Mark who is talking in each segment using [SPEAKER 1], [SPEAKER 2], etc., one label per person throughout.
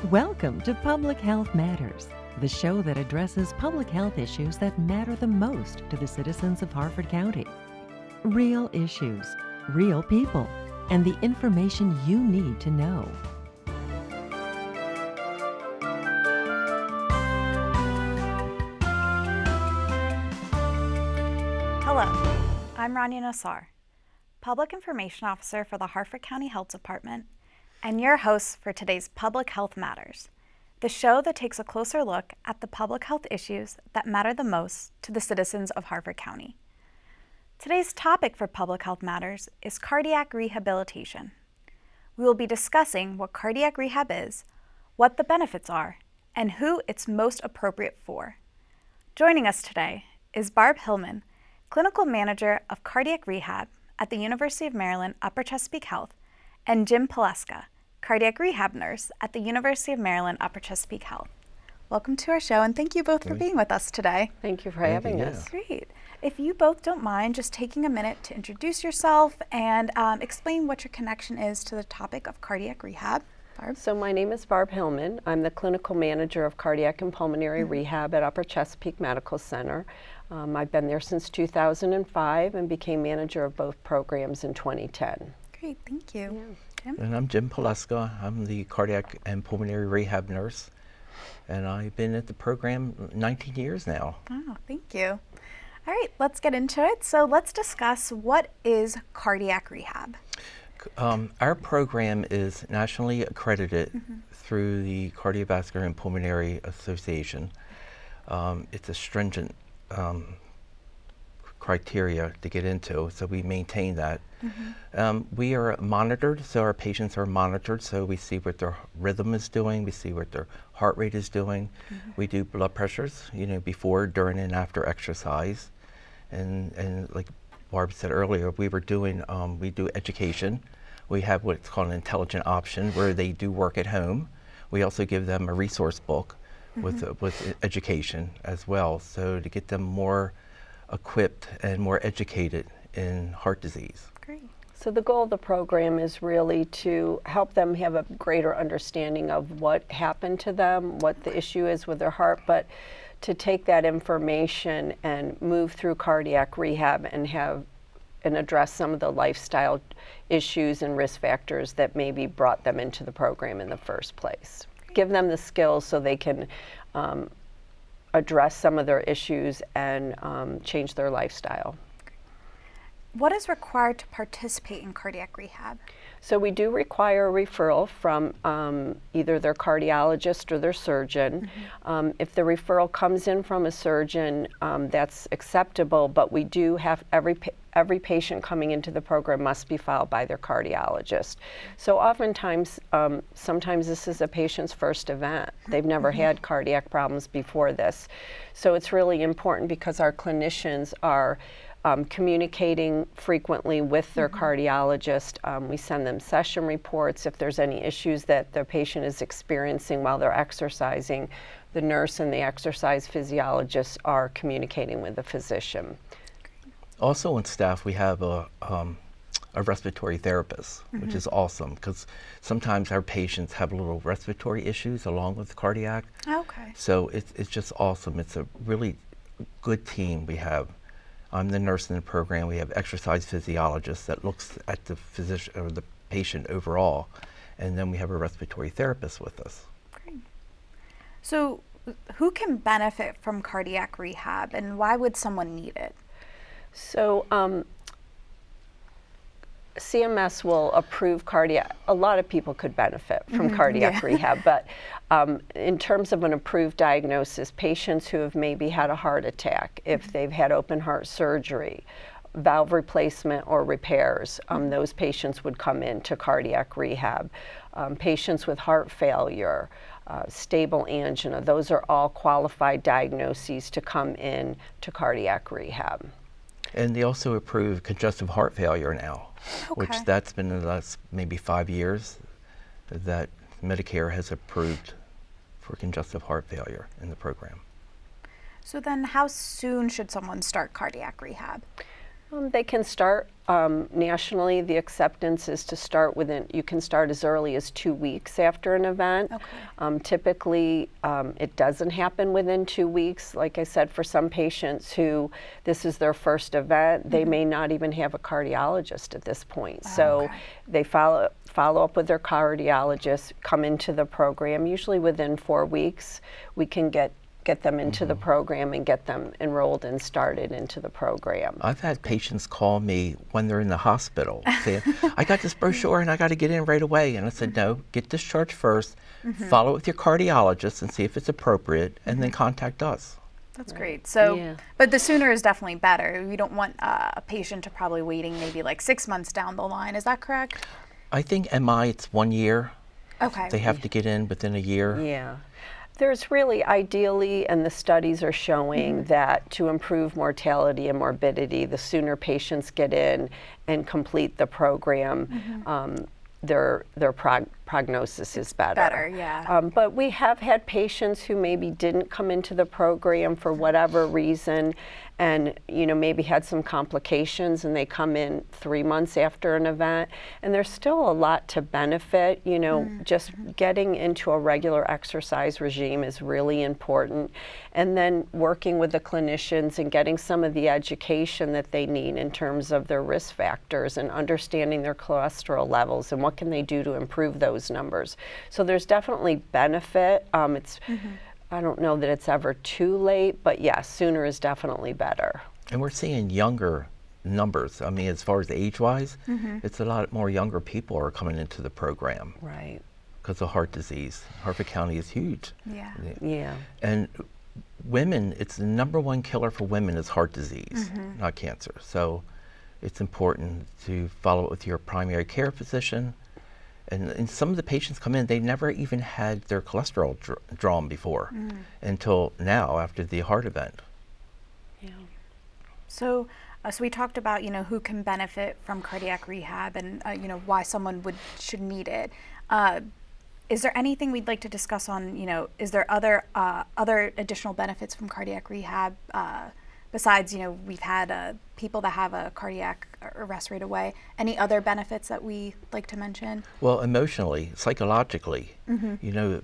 [SPEAKER 1] Welcome to Public Health Matters, the show that addresses public health issues that matter the most to the citizens of Harford County. Real issues, real people, and the information you need to know.
[SPEAKER 2] Hello, I'm Rania Nassar, Public Information Officer for the Harford County Health Department, and your host for today's Public Health Matters, the show that takes a closer look at the public health issues that matter the most to the citizens of Harford County. Today's topic for Public Health Matters is cardiac rehabilitation. We will be discussing what cardiac rehab is, what the benefits are, and who it's most appropriate for. Joining us today is Barb Hillman, Clinical Manager of Cardiac Rehab at the University of Maryland Upper Chesapeake Health, and Jim Pileska, Cardiac Rehab Nurse at the University of Maryland Upper Chesapeake Health. Welcome to our show, and thank you both for being with us today.
[SPEAKER 3] Thank you for having us.
[SPEAKER 2] Great. If you both don't mind just taking a minute to introduce yourself and explain what your connection is to the topic of cardiac rehab. Barb?
[SPEAKER 3] So my name is Barb Hillman. I'm the Clinical Manager of Cardiac and Pulmonary Rehab at Upper Chesapeake Medical Center. I've been there since 2005 and became manager of both programs in 2010.
[SPEAKER 2] Great, thank you.
[SPEAKER 3] Yeah.
[SPEAKER 2] Jim?
[SPEAKER 4] And I'm Jim Pileska. I'm the Cardiac and Pulmonary Rehab Nurse, and I've been at the program 19 years now.
[SPEAKER 2] Oh, thank you. All right, let's get into it. So let's discuss what is cardiac rehab.
[SPEAKER 4] Our program is nationally accredited through the Cardiovascular and Pulmonary Association. It's a stringent criteria to get into, so we maintain that. We are monitored, so our patients are monitored, so we see what their rhythm is doing, we see what their heart rate is doing. We do blood pressures, before, during, and after exercise. And like Barb said earlier, we do education. We have what's called an intelligent option where they do work at home. We also give them a resource book with education as well, so to get them more equipped and more educated in heart disease.
[SPEAKER 2] Great.
[SPEAKER 3] So the goal of the program is really to help them have a greater understanding of what happened to them, what the issue is with their heart, but to take that information and move through cardiac rehab and address some of the lifestyle issues and risk factors that maybe brought them into the program in the first place. Give them the skills so they can address some of their issues and change their lifestyle.
[SPEAKER 2] What is required to participate in cardiac rehab?
[SPEAKER 3] So we do require a referral from either their cardiologist or their surgeon. If the referral comes in from a surgeon, that's acceptable, but we do have every patient coming into the program must be followed by their cardiologist. So oftentimes, sometimes this is a patient's first event. They've never had cardiac problems before this. So it's really important because our clinicians are communicating frequently with their cardiologist. We send them session reports. If there's any issues that the patient is experiencing while they're exercising, the nurse and the exercise physiologist are communicating with the physician.
[SPEAKER 4] Also on staff, we have a respiratory therapist, which is awesome because sometimes our patients have little respiratory issues along with cardiac.
[SPEAKER 2] Okay.
[SPEAKER 4] So it's just awesome. It's a really good team we have. I'm the nurse in the program. We have exercise physiologists that looks at the physician or the patient overall, and then we have a respiratory therapist with us.
[SPEAKER 2] Great. So who can benefit from cardiac rehab, and why would someone need it?
[SPEAKER 3] So CMS will approve cardiac. A lot of people could benefit from cardiac rehab, but in terms of an approved diagnosis, patients who have maybe had a heart attack, if they've had open heart surgery, valve replacement or repairs, those patients would come into cardiac rehab. Patients with heart failure, stable angina, those are all qualified diagnoses to come in to cardiac rehab.
[SPEAKER 4] And they also approve congestive heart failure now, which that's been in the last maybe 5 years that Medicare has approved for congestive heart failure in the program.
[SPEAKER 2] So then how soon should someone start cardiac rehab?
[SPEAKER 3] They can start nationally. The acceptance is to start you can start as early as 2 weeks after an event.
[SPEAKER 2] Okay.
[SPEAKER 3] Typically, it doesn't happen within 2 weeks. Like I said, for some patients who this is their first event, they may not even have a cardiologist at this point. So
[SPEAKER 2] okay.
[SPEAKER 3] they follow up with their cardiologist, come into the program. Usually within 4 weeks, we can get them into the program and get them enrolled and started into the program.
[SPEAKER 4] I've had patients call me when they're in the hospital saying, I got this brochure and I got to get in right away. And I said, no, get discharged first, follow it with your cardiologist and see if it's appropriate, and then contact us.
[SPEAKER 2] That's great. So,
[SPEAKER 3] Yeah.
[SPEAKER 2] but the sooner is definitely better. We don't want a patient to probably waiting maybe like 6 months down the line. Is that correct?
[SPEAKER 4] I think MI, it's 1 year.
[SPEAKER 2] Okay.
[SPEAKER 4] They have to get in within a year.
[SPEAKER 3] Yeah. There's really ideally, and the studies are showing that to improve mortality and morbidity, the sooner patients get in and complete the program, their prognosis is better.
[SPEAKER 2] Better, yeah.
[SPEAKER 3] But we have had patients who maybe didn't come into the program for whatever reason, and maybe had some complications, and they come in 3 months after an event, and there's still a lot to benefit. Just getting into a regular exercise regime is really important, and then working with the clinicians and getting some of the education that they need in terms of their risk factors and understanding their cholesterol levels and what can they do to improve those numbers. So there's definitely benefit. I don't know that it's ever too late, but yes, sooner is definitely better.
[SPEAKER 4] And we're seeing younger numbers. I mean, as far as age-wise, it's a lot more younger people are coming into the program.
[SPEAKER 3] Right.
[SPEAKER 4] Because of heart disease. Harford County is huge.
[SPEAKER 2] Yeah.
[SPEAKER 3] Yeah.
[SPEAKER 4] And women, it's the #1 killer for women is heart disease, not cancer. So it's important to follow it with your primary care physician. And some of the patients come in, they never even had their cholesterol drawn before until now after the heart event.
[SPEAKER 3] Yeah.
[SPEAKER 2] So we talked about, who can benefit from cardiac rehab and, why someone should need it. Is there anything we'd like to discuss on, is there other additional benefits from cardiac rehab besides, we've had people that have a cardiac arrest right away. Any other benefits that we like to mention?
[SPEAKER 4] Well, emotionally, psychologically,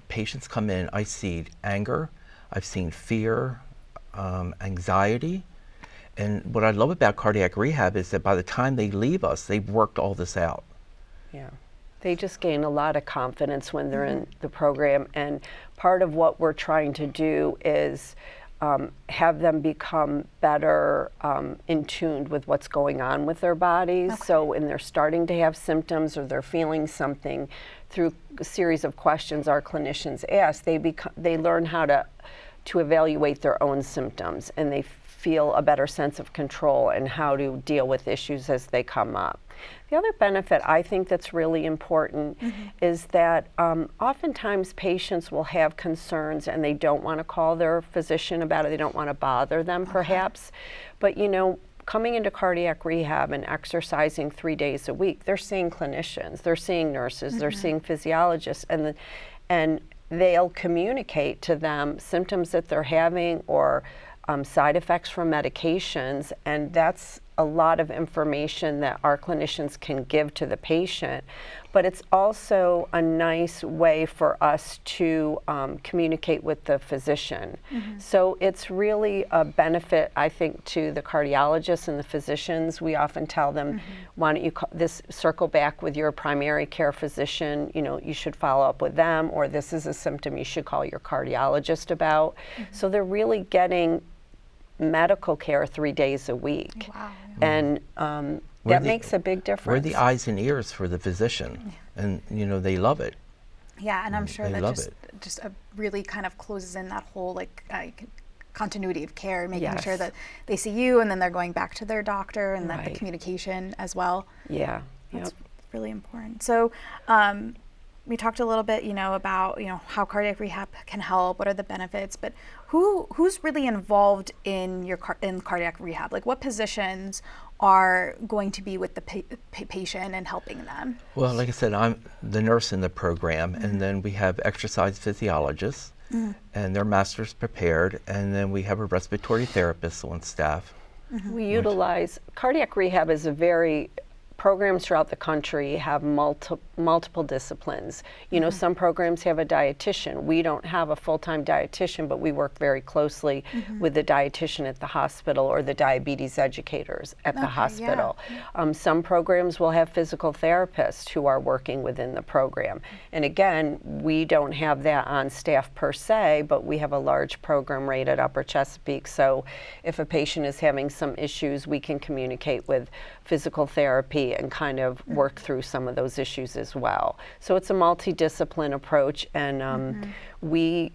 [SPEAKER 4] patients come in, I see anger, I've seen fear, anxiety. And what I love about cardiac rehab is that by the time they leave us, they've worked all this out.
[SPEAKER 3] Yeah. They just gain a lot of confidence when they're in the program. And part of what we're trying to do is have them become better in tune with what's going on with their bodies.
[SPEAKER 2] Okay.
[SPEAKER 3] So when they're starting to have symptoms or they're feeling something, through a series of questions our clinicians ask, they learn how to evaluate their own symptoms, and they feel a better sense of control and how to deal with issues as they come up. The other benefit I think that's really important is that oftentimes patients will have concerns and they don't want to call their physician about it. They don't want to bother them perhaps. But coming into cardiac rehab and exercising 3 days a week, they're seeing clinicians, they're seeing nurses, they're seeing physiologists, and they'll communicate to them symptoms that they're having or side effects from medications, and that's a lot of information that our clinicians can give to the patient. But it's also a nice way for us to communicate with the physician. So it's really a benefit, I think, to the cardiologists and the physicians. We often tell them, why don't you circle back with your primary care physician, you should follow up with them, or this is a symptom you should call your cardiologist about. So they're really getting medical care 3 days a week.
[SPEAKER 2] Wow.
[SPEAKER 3] And that makes a big difference.
[SPEAKER 4] We're the eyes and ears for the physician, and they love it.
[SPEAKER 2] Yeah, and I'm sure
[SPEAKER 4] They
[SPEAKER 2] that
[SPEAKER 4] love
[SPEAKER 2] just really kind of closes in that whole continuity of care, making sure that they see you and then they're going back to their doctor, and that the communication as well.
[SPEAKER 3] Yeah.
[SPEAKER 2] That's really important. So we talked a little bit, about how cardiac rehab can help. What are the benefits? But who's really involved in in cardiac rehab? Like, what positions are going to be with the patient and helping them?
[SPEAKER 4] Well, like I said, I'm the nurse in the program, and then we have exercise physiologists, and their master's prepared, and then we have a respiratory therapist on staff.
[SPEAKER 3] We utilize, cardiac rehab is a very, programs throughout the country have multiple disciplines. You know, some programs have a dietitian. We don't have a full-time dietitian, but we work very closely with the dietitian at the hospital or the diabetes educators at the hospital. Some programs will have physical therapists who are working within the program. And again, we don't have that on staff per se, but we have a large program right at Upper Chesapeake. So if a patient is having some issues, we can communicate with physical therapy and kind of work through some of those issues as well. So it's a multidiscipline approach, and we,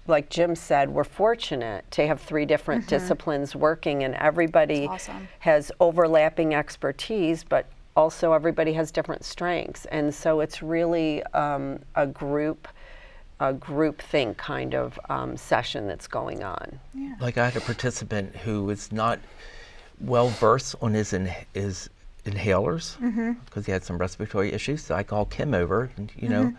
[SPEAKER 3] like Jim said, we're fortunate to have 3 different disciplines working, and everybody has overlapping expertise, but also everybody has different strengths, and so it's really a group think kind of session that's going on.
[SPEAKER 4] Like I had a participant who is not well versed on his inhalers because he had some respiratory issues. So I called Kim over, and you know,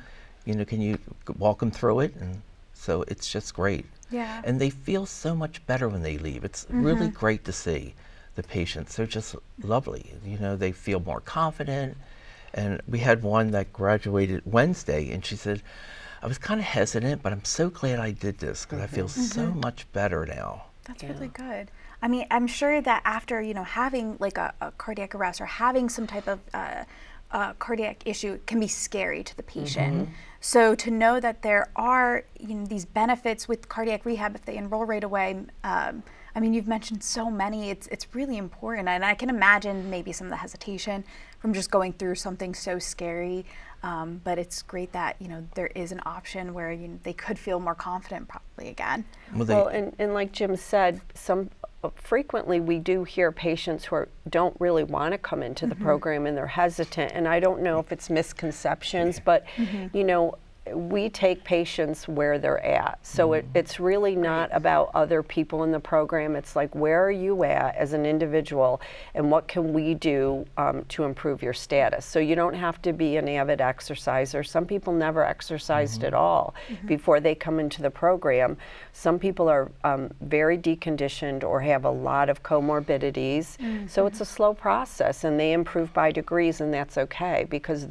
[SPEAKER 4] can you walk him through it? And so it's just great.
[SPEAKER 2] Yeah.
[SPEAKER 4] And they feel so much better when they leave. It's really great to see the patients. They're just lovely. You know, they feel more confident. And we had one that graduated Wednesday, and she said, I was kind of hesitant, but I'm so glad I did this because I feel so much better now.
[SPEAKER 2] That's really good. I mean, I'm sure that after, you know, having like a cardiac arrest or having some type of cardiac issue can be scary to the patient. So to know that there are, you know, these benefits with cardiac rehab if they enroll right away, I mean, you've mentioned so many, it's really important. And I can imagine maybe some of the hesitation from just going through something so scary. But it's great that, you know, there is an option where they could feel more confident probably again.
[SPEAKER 3] Well, and like Jim said, frequently we do hear patients who don't really want to come into the program and they're hesitant, and I don't know if it's misconceptions, but you know, we take patients where they're at. So it's really not about other people in the program. It's like, where are you at as an individual, and what can we do to improve your status? So you don't have to be an avid exerciser. Some people never exercised at all before they come into the program. Some people are very deconditioned or have a lot of comorbidities. So it's a slow process, and they improve by degrees, and that's okay, because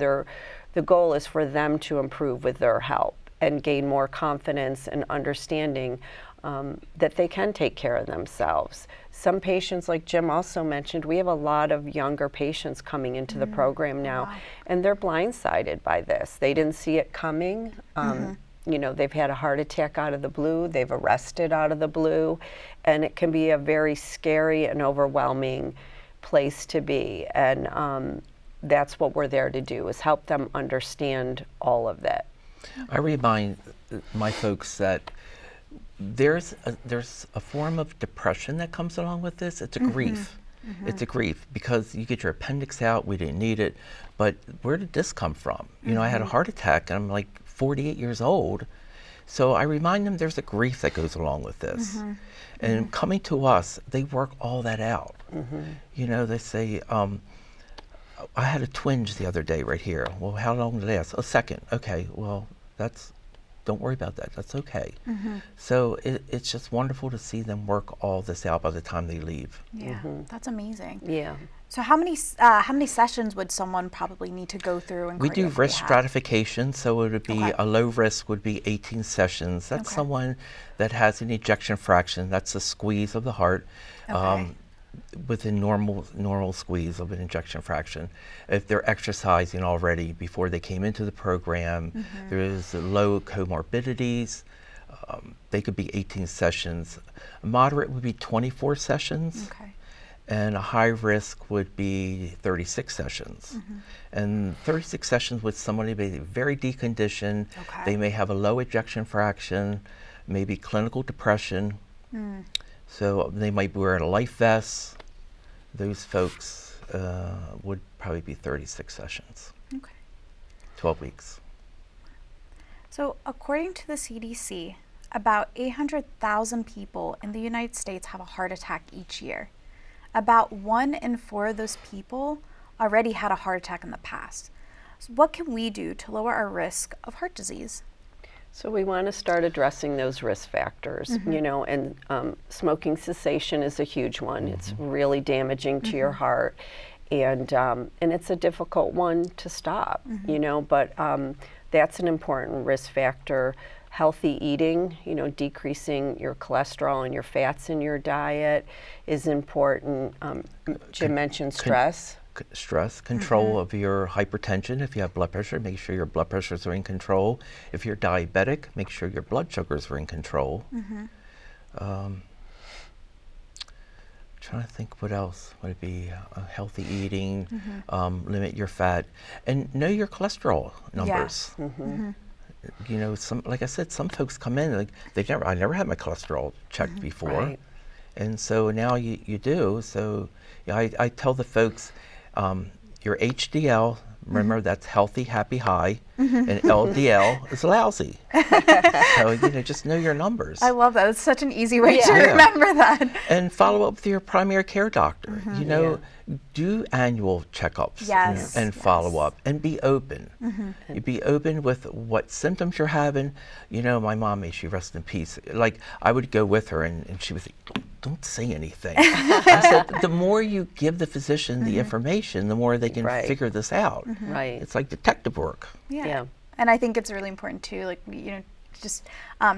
[SPEAKER 3] the goal is for them to improve with their help and gain more confidence and understanding that they can take care of themselves. Some patients, like Jim also mentioned, we have a lot of younger patients coming into the program now, and they're blindsided by this. They didn't see it coming. You know, they've had a heart attack out of the blue, they've arrested out of the blue, and it can be a very scary and overwhelming place to be. And that's what we're there to do, is help them understand all of that.
[SPEAKER 4] I remind my folks that there's a form of depression that comes along with this. It's a grief. It's a grief because you get your appendix out, we didn't need it, but where did this come from? You know, I had a heart attack and I'm like 48 years old. So I remind them there's a grief that goes along with this. And coming to us, they work all that out. You know, they say, I had a twinge the other day right here. Well, how long did it last? A second. Okay, well, don't worry about that. That's okay. So it's just wonderful to see them work all this out by the time they leave.
[SPEAKER 2] Yeah, that's amazing.
[SPEAKER 3] Yeah.
[SPEAKER 2] So how many sessions would someone probably need to go through in
[SPEAKER 4] We do
[SPEAKER 2] cardiac
[SPEAKER 4] risk
[SPEAKER 2] rehab?
[SPEAKER 4] stratification, so it would be a low risk would be 18 sessions. That's someone that has an ejection fraction. That's a squeeze of the heart. Within normal squeeze of an ejection fraction. If they're exercising already before they came into the program, there is low comorbidities, they could be 18 sessions. Moderate would be 24 sessions, and a high risk would be 36 sessions. And 36 sessions with somebody very deconditioned, they may have a low ejection fraction, maybe clinical depression, so they might be wearing a life vest. Those folks would probably be 36 sessions. 12 weeks.
[SPEAKER 2] So according to the CDC, about 800,000 people in the United States have a heart attack each year. About 1 in 4 of those people already had a heart attack in the past. So what can we do to lower our risk of heart disease?
[SPEAKER 3] So we want to start addressing those risk factors, you know, and smoking cessation is a huge one. It's really damaging to your heart, and it's a difficult one to stop, you know, but that's an important risk factor. Healthy eating, you know, decreasing your cholesterol and your fats in your diet is important. Jim mentioned stress.
[SPEAKER 4] Stress, control of your hypertension. If you have blood pressure, make sure your blood pressures are in control. If you're diabetic, make sure your blood sugars are in control. Trying to think what else would it be. Healthy eating, limit your fat, and know your cholesterol numbers. You know, like I said, some folks come in like I never had my cholesterol checked before,
[SPEAKER 3] Right.
[SPEAKER 4] and so now you do. So yeah, I tell the folks, your HDL, remember that's healthy, happy, high, and LDL is lousy. So you know, just know your numbers.
[SPEAKER 2] I love that. It's such an easy way to
[SPEAKER 4] Yeah.
[SPEAKER 2] remember that.
[SPEAKER 4] And follow up with your primary care doctor. You know, do annual checkups
[SPEAKER 2] Yes,
[SPEAKER 4] and follow up and be open. You be open with what symptoms you're having. You know, my mom, may she rest in peace, like I would go with her and she was like, don't say anything. I said, the more you give the physician the information, the more they can
[SPEAKER 3] Right.
[SPEAKER 4] figure this out.
[SPEAKER 3] Right.
[SPEAKER 4] It's like detective work.
[SPEAKER 3] Yeah.
[SPEAKER 2] And I think it's really important too, like, you know, just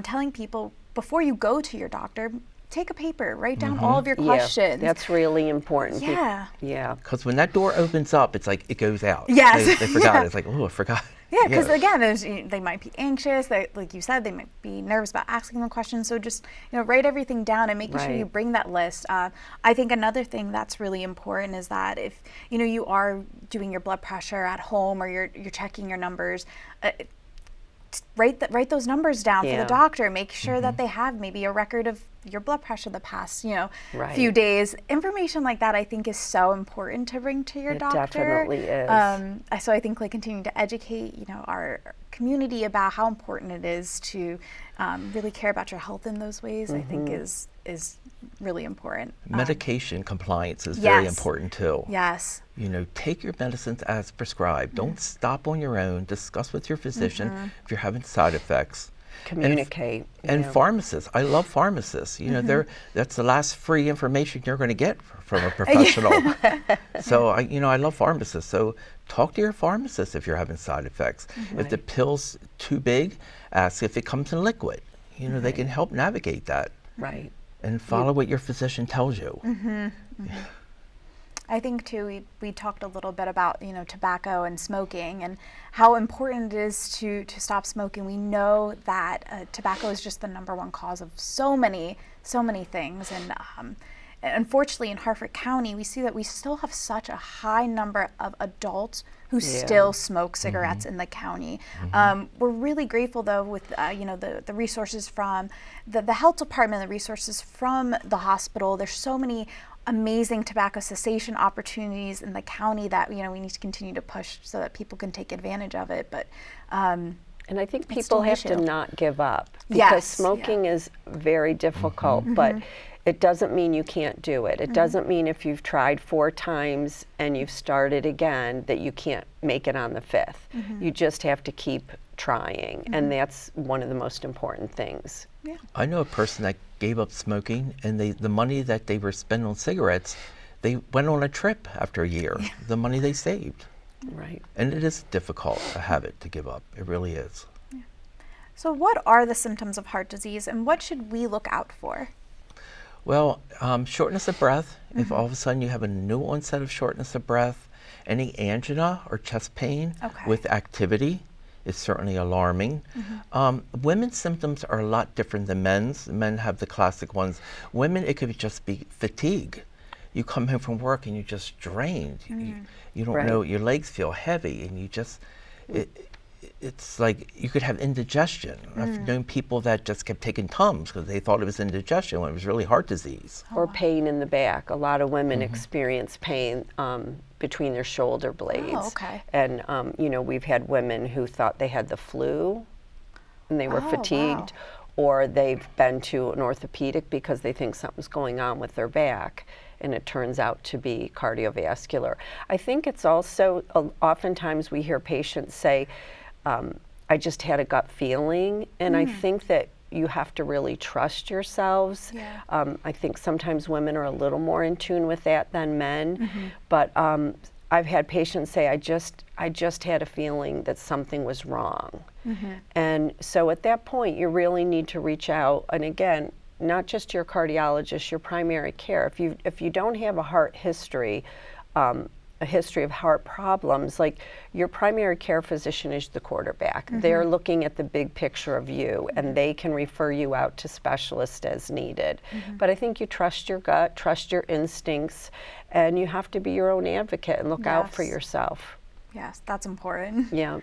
[SPEAKER 2] telling people before you go to your doctor, take a paper, write down all of your questions.
[SPEAKER 3] Yeah, that's really important.
[SPEAKER 2] Yeah.
[SPEAKER 3] Yeah.
[SPEAKER 4] Because when that door opens up, it's like it goes out.
[SPEAKER 2] Yes.
[SPEAKER 4] They forgot. It's like, oh, I forgot.
[SPEAKER 2] Yeah, because again, they might be anxious. Like you said, they might be nervous about asking them questions. So just, you know, write everything down and making sure you
[SPEAKER 3] Right.
[SPEAKER 2] bring that list. I think another thing that's really important is that if, you know, you are doing your blood pressure at home or you're checking your numbers, write those numbers down for
[SPEAKER 3] Yeah.
[SPEAKER 2] the doctor. Make sure that they have maybe a record of your blood pressure the past, you know,
[SPEAKER 3] Right.
[SPEAKER 2] few days. Information like that, I think, is so important to bring to your
[SPEAKER 3] It
[SPEAKER 2] doctor.
[SPEAKER 3] definitely is.
[SPEAKER 2] So I think like continuing to educate, you know, our community about how important it is to really care about your health in those ways, I think is really important.
[SPEAKER 4] Medication compliance is very
[SPEAKER 2] yes.
[SPEAKER 4] important too.
[SPEAKER 2] Yes.
[SPEAKER 4] You know, take your medicines as prescribed. Don't stop on your own. Discuss with your physician if you're having side effects.
[SPEAKER 3] Communicate.
[SPEAKER 4] And
[SPEAKER 3] yeah.
[SPEAKER 4] pharmacists, I love pharmacists. You know, that's the last free information you're going to get from a professional. So I love pharmacists. So talk to your pharmacist if you're having side effects. If the pill's too big, ask if it comes in liquid. You know, they can help navigate that.
[SPEAKER 3] Right.
[SPEAKER 4] And follow what your physician tells you.
[SPEAKER 2] I think too, we talked a little bit about, you know, tobacco and smoking and how important it is to stop smoking. We know that tobacco is just the #1 cause of so many things. And unfortunately in Harford County, we see that we still have such a high number of adults who still smoke cigarettes in the county. We're really grateful though with, you know, the resources from the health department, the resources from the hospital. There's so many amazing tobacco cessation opportunities in the county that, you know, we need to continue to push so that people can take advantage of it. But
[SPEAKER 3] and I think
[SPEAKER 2] it's still
[SPEAKER 3] people
[SPEAKER 2] an
[SPEAKER 3] have to
[SPEAKER 2] issue.
[SPEAKER 3] not give up because
[SPEAKER 2] Yes,
[SPEAKER 3] smoking is very difficult, but it doesn't mean you can't do it. It doesn't mean if you've tried 4 times and you've started again that you can't make it on the 5th. You just have to keep trying, and that's one of the most important things.
[SPEAKER 4] I know a person that gave up smoking, and the money that they were spending on cigarettes, they went on a trip after a year. The money they saved.
[SPEAKER 3] Right.
[SPEAKER 4] And it is difficult a habit to give up. It really is.
[SPEAKER 2] So what are the symptoms of heart disease and what should we look out for?
[SPEAKER 4] Well, shortness of breath. If all of a sudden you have a new onset of shortness of breath, any angina or chest pain with activity is certainly alarming. Women's symptoms are a lot different than men's. Men have the classic ones. Women, it could just be fatigue. You come home from work and you're just drained. You don't know, your legs feel heavy and you just, it's like you could have indigestion. I've known people that just kept taking Tums because they thought it was indigestion when it was really heart disease.
[SPEAKER 3] Or pain in the back. A lot of women experience pain between their shoulder blades.
[SPEAKER 2] Oh, okay.
[SPEAKER 3] And you know, we've had women who thought they had the flu and they were fatigued, or they've been to an orthopedic because they think something's going on with their back, and it turns out to be cardiovascular. I think it's also, oftentimes we hear patients say, I I just had a gut feeling, and I think that you have to really trust yourselves.
[SPEAKER 2] Yeah.
[SPEAKER 3] I think sometimes women are a little more in tune with that than men, but I've had patients say, I just had a feeling that something was wrong. And so at that point, you really need to reach out, and again, not just your cardiologist, your primary care. If you don't have a heart history, a history of heart problems, like your primary care physician is the quarterback. They're looking at the big picture of you, and they can refer you out to specialists as needed. But I think you trust your gut, trust your instincts, and you have to be your own advocate and look out for yourself.
[SPEAKER 2] Yes, that's important.
[SPEAKER 3] Yeah.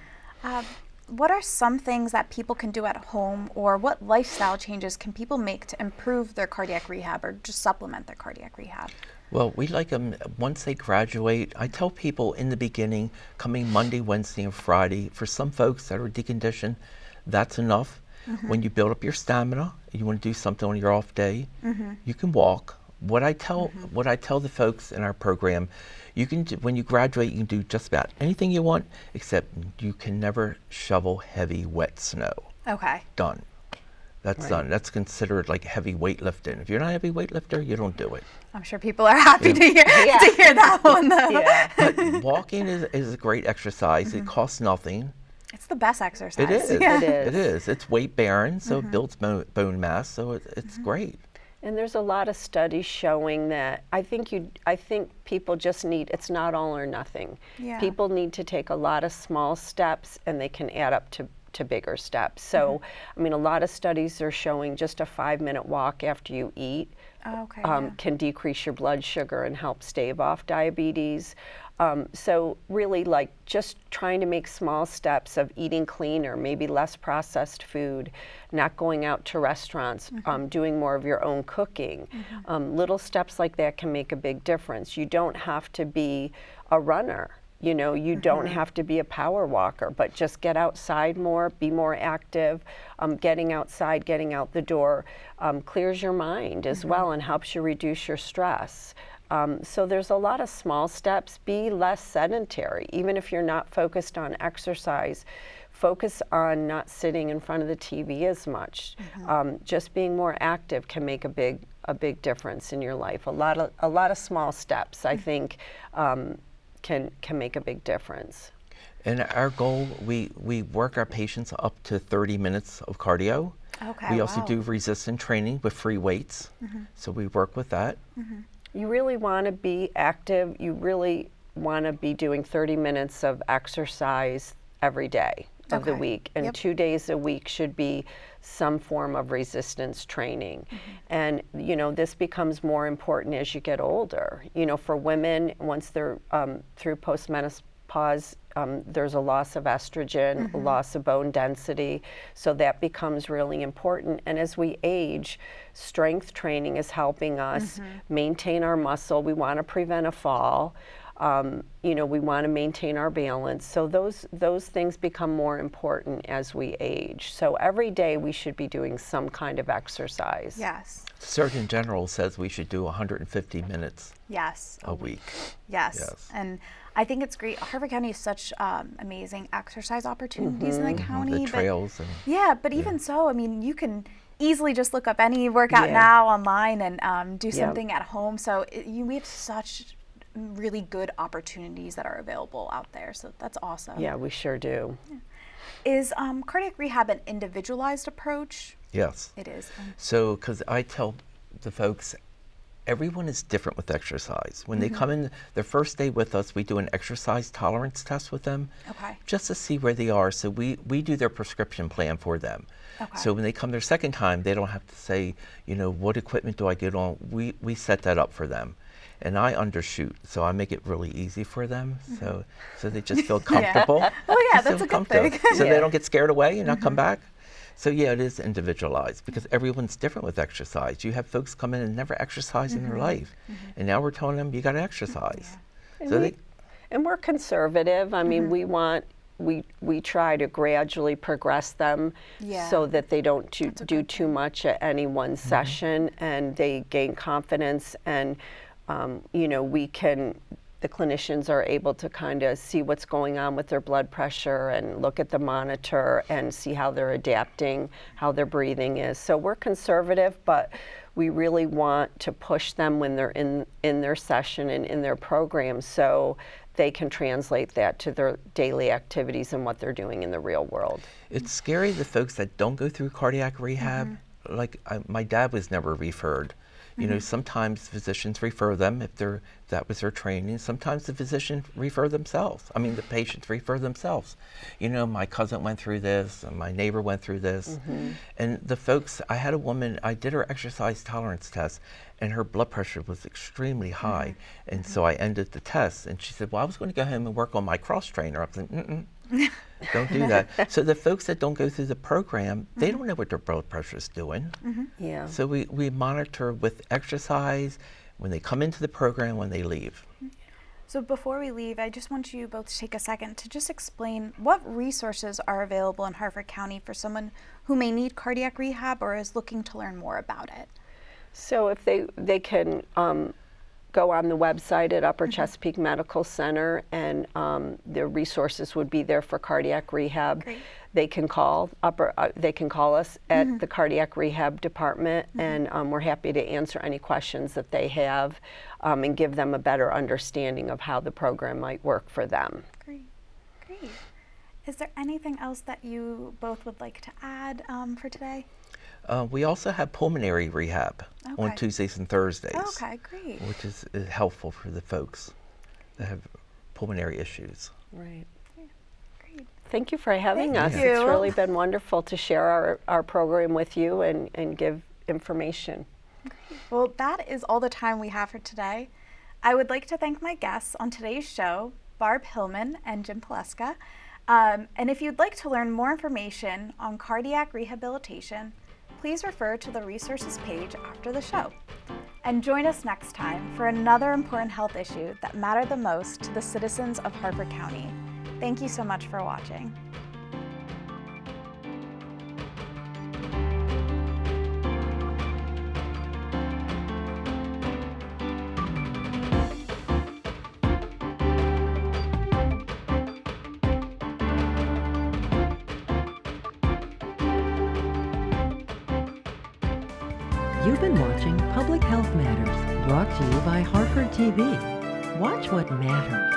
[SPEAKER 2] What are some things that people can do at home, or what lifestyle changes can people make to improve their cardiac rehab or just supplement their cardiac rehab?
[SPEAKER 4] Well, we like them once they graduate. I tell people in the beginning, coming Monday, Wednesday, and Friday, for some folks that are deconditioned, that's enough. When you build up your stamina, you want to do something on your off day, you can walk. What I tell the folks in our program, you can do, when you graduate, you can do just about anything you want, except you can never shovel heavy, wet snow.
[SPEAKER 2] Okay.
[SPEAKER 4] Done. That's done. That's considered like heavy weightlifting. If you're not a heavy weightlifter, you don't do it.
[SPEAKER 2] I'm sure people are happy to hear that one, though.
[SPEAKER 4] But walking is a great exercise. It costs nothing.
[SPEAKER 2] It's the best exercise.
[SPEAKER 4] It is.
[SPEAKER 2] Yeah.
[SPEAKER 4] It is. It's weight bearing, so it builds bone mass. So it's great.
[SPEAKER 3] And there's a lot of studies showing that I think people just need, it's not all or nothing.
[SPEAKER 2] Yeah.
[SPEAKER 3] People need to take a lot of small steps, and they can add up to bigger steps. So, I mean, a lot of studies are showing just a 5-minute walk after you eat can decrease your blood sugar and help stave off diabetes. So really, like, just trying to make small steps of eating cleaner, maybe less processed food, not going out to restaurants, doing more of your own cooking. Little steps like that can make a big difference. You don't have to be a runner. You know, you don't have to be a power walker, but just get outside more, be more active. Getting outside, getting out the door clears your mind as well and helps you reduce your stress. So there's a lot of small steps. Be less sedentary. Even if you're not focused on exercise, focus on not sitting in front of the TV as much. Just being more active can make a big difference in your life. A lot of small steps, I think, can make a big difference.
[SPEAKER 4] And our goal, we work our patients up to 30 minutes of cardio.
[SPEAKER 2] Okay.
[SPEAKER 4] We also do resistance training with free weights. So we work with that.
[SPEAKER 3] You really want to be active. You really want to be doing 30 minutes of exercise every day of the week. And 2 days a week should be some form of resistance training. And, you know, this becomes more important as you get older. You know, for women, once they're through postmenopause, there's a loss of estrogen, a loss of bone density, so that becomes really important. And as we age, strength training is helping us maintain our muscle. We want to prevent a fall. You know, we want to maintain our balance. So those things become more important as we age. So every day we should be doing some kind of exercise.
[SPEAKER 2] Yes.
[SPEAKER 4] Surgeon General says we should do 150 minutes
[SPEAKER 2] a
[SPEAKER 4] week.
[SPEAKER 2] Yes. And I think it's great. Harford County has such amazing exercise opportunities in the county.
[SPEAKER 4] The trails.
[SPEAKER 2] But even so, I mean, you can easily just look up any workout now online and do something at home. So we have such really good opportunities that are available out there. So that's awesome.
[SPEAKER 3] Yeah, we sure do.
[SPEAKER 2] Is cardiac rehab an individualized approach?
[SPEAKER 4] Yes.
[SPEAKER 2] It is.
[SPEAKER 4] So, because I tell the folks, everyone is different with exercise. When they come in their first day with us, we do an exercise tolerance test with them just to see where they are. So we do their prescription plan for them. So when they come their second time, they don't have to say, you know, what equipment do I get on? We set that up for them. And I undershoot, so I make it really easy for them, so they just feel comfortable.
[SPEAKER 2] Oh yeah, that's a good thing.
[SPEAKER 4] So they don't get scared away and not come back. So yeah, it is individualized because everyone's different with exercise. You have folks come in and never exercise in their life, and now we're telling them you got to exercise.
[SPEAKER 3] And we're conservative. I mean, we try to gradually progress them so that they don't do too much at any one session, and they gain confidence. And you know, we can the clinicians are able to kind of see what's going on with their blood pressure and look at the monitor and see how they're adapting, how their breathing is. So we're conservative, but we really want to push them when they're in their session and in their program, so they can translate that to their daily activities and what they're doing in the real world.
[SPEAKER 4] It's scary, the folks that don't go through cardiac rehab. Like my dad was never referred. You know, sometimes physicians refer them if that was their training. Sometimes the physician refer themselves. I mean, the patients refer themselves. You know, my cousin went through this, and my neighbor went through this. And the folks, I had a woman, I did her exercise tolerance test, and her blood pressure was extremely high. And so I ended the test, and she said, well, I was going to go home and work on my cross trainer. I was like, don't do that. So the folks that don't go through the program, they don't know what their blood pressure is doing.
[SPEAKER 3] Yeah.
[SPEAKER 4] So we monitor with exercise when they come into the program, when they leave.
[SPEAKER 2] So before we leave, I just want you both to take a second to just explain what resources are available in Harford County for someone who may need cardiac rehab or is looking to learn more about it.
[SPEAKER 3] So if they can go on the website at Upper Chesapeake Medical Center, and the resources would be there for cardiac rehab.
[SPEAKER 2] Great.
[SPEAKER 3] They can call us at the cardiac rehab department, and we're happy to answer any questions that they have and give them a better understanding of how the program might work for them.
[SPEAKER 2] Great. Is there anything else that you both would like to add for today?
[SPEAKER 4] We also have pulmonary rehab on Tuesdays and Thursdays.
[SPEAKER 2] Okay, great.
[SPEAKER 4] Which is helpful for the folks that have pulmonary issues.
[SPEAKER 3] Right.
[SPEAKER 2] Great.
[SPEAKER 3] Thank you for having
[SPEAKER 2] Thank
[SPEAKER 3] us.
[SPEAKER 2] you.
[SPEAKER 3] It's really been wonderful to share our program with you and give information.
[SPEAKER 2] Well, that is all the time we have for today. I would like to thank my guests on today's show, Barb Hillman and Jim Pileska. And if you'd like to learn more information on cardiac rehabilitation, please refer to the resources page after the show. And join us next time for another important health issue that matter the most to the citizens of Harford County. Thank you so much for watching.
[SPEAKER 1] You've been watching Public Health Matters, brought to you by Harford TV. Watch what matters.